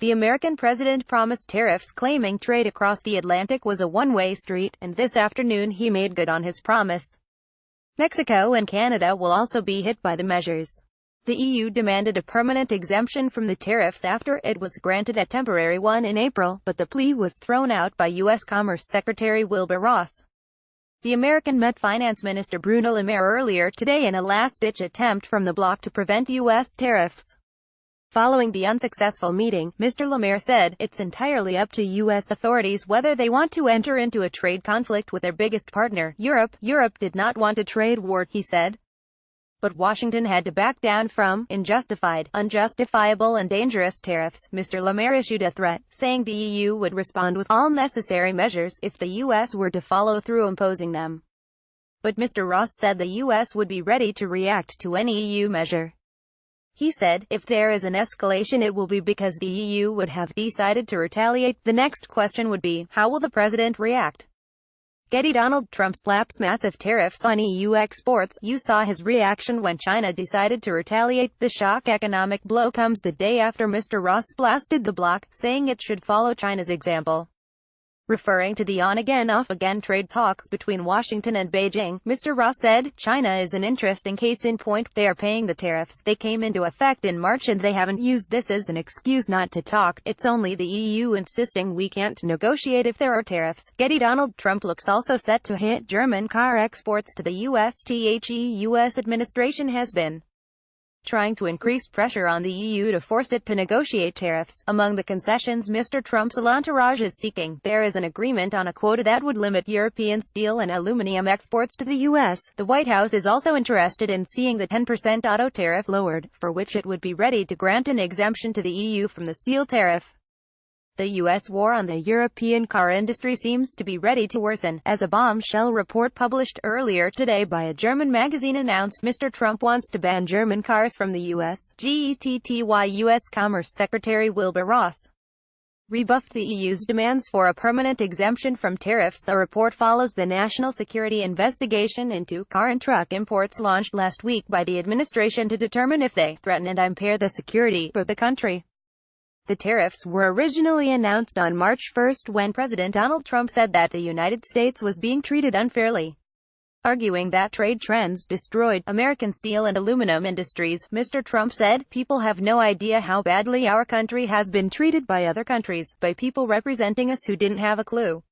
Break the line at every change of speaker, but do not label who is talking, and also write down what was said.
The American president promised tariffs, claiming trade across the Atlantic was a one-way street, and this afternoon he made good on his promise. Mexico and Canada will also be hit by the measures. The EU demanded a permanent exemption from the tariffs after it was granted a temporary one in April, but the plea was thrown out by U.S. Commerce Secretary Wilbur Ross. The American met Finance Minister Bruno Le Maire earlier today in a last-ditch attempt from the bloc to prevent U.S. tariffs. Following the unsuccessful meeting, Mr. Le Maire said, "It's entirely up to U.S. authorities whether they want to enter into a trade conflict with their biggest partner, Europe. Europe did not want a trade war," he said. But Washington had to back down from unjustifiable and dangerous tariffs. Mr. Le Maire issued a threat, saying the EU would respond with all necessary measures if the U.S. were to follow through imposing them. But Mr. Ross said the U.S. would be ready to react to any EU measure. He said, "If there is an escalation, it will be because the EU would have decided to retaliate. The next question would be, how will the president react?" Getty: Donald Trump slaps massive tariffs on EU exports. You saw his reaction when China decided to retaliate. The shock economic blow comes the day after Mr. Ross blasted the bloc, saying it should follow China's example. Referring to the on-again, off-again trade talks between Washington and Beijing, Mr. Ross said, "China is an interesting case in point. They are paying the tariffs. They came into effect in March and they haven't used this as an excuse not to talk. It's only the EU insisting we can't negotiate if there are tariffs." Getty: Donald Trump looks also set to hit German car exports to the U.S. The U.S. administration has been trying to increase pressure on the EU to force it to negotiate tariffs. Among the concessions Mr. Trump's entourage is seeking, there is an agreement on a quota that would limit European steel and aluminium exports to the U.S. The White House is also interested in seeing the 10% auto tariff lowered, for which it would be ready to grant an exemption to the EU from the steel tariff. The U.S. war on the European car industry seems to be ready to worsen, as a bombshell report published earlier today by a German magazine announced Mr. Trump wants to ban German cars from the U.S. U.S. Commerce Secretary Wilbur Ross rebuffed the EU's demands for a permanent exemption from tariffs. The report follows the national security investigation into car and truck imports launched last week by the administration to determine if they threaten and impair the security of the country. The tariffs were originally announced on March 1 when President Donald Trump said that the United States was being treated unfairly. Arguing that trade trends destroyed American steel and aluminum industries, Mr. Trump said, "People have no idea how badly our country has been treated by other countries, by people representing us who didn't have a clue."